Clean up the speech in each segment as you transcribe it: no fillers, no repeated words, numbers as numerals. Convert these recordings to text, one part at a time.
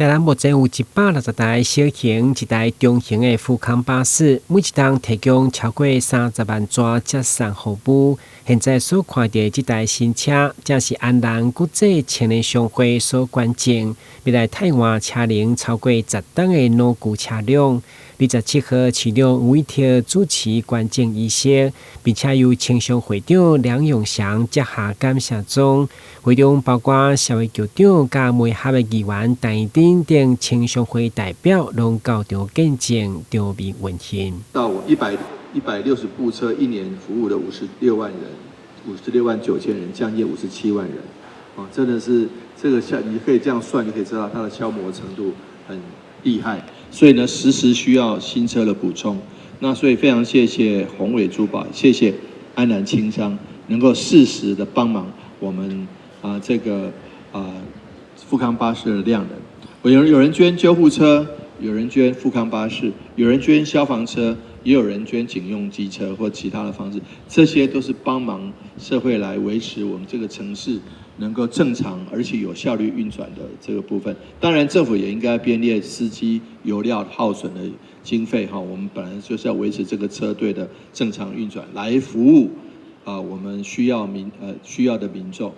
台南目前有160台小型、1台中型的復康巴士，每一檔提供超過30萬紙接送服務。現在所看到這台新車，正是安南國際青年商會所捐贈，未來汰換車齡超過10檔的老舊車輛。27號市長吳偉霆主持捐贈儀式，並且由青商會長梁永祥接下感謝狀。會中包括社會局長甲媒合的議員陳宜丁等青商會代表，攏到場見證，場面溫馨。到我160部車，一年服務了56萬人，56萬9千人，將近57萬人。真的是這個你可以這樣算，就可以知道它的消磨程度很厲害。所以呢，時需要新車的補充。那所以非常謝謝宏偉珠寶，謝謝安南青商，能夠適時的幫忙我們這個復康巴士的量能。有人捐救護車，有人捐復康巴士，有人捐消防車，也有人捐警用機車或其他的方式，這些都是幫忙社會來維持我們這個城市能夠正常而且有效率運轉的這個部分。當然，政府也應該編列司機油料耗損的經費哈。我們本來就是要維持這個車隊的正常運轉，來服務我們需要的民眾。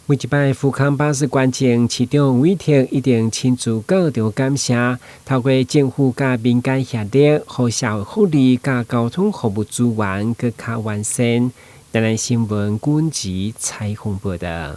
每一擺復康巴士捐贈，市長吳偉霆一定親自到場感謝，透過政府甲民間協力，互社會福利甲交通服務資源更加完善。台南新聞阮子採訪報道。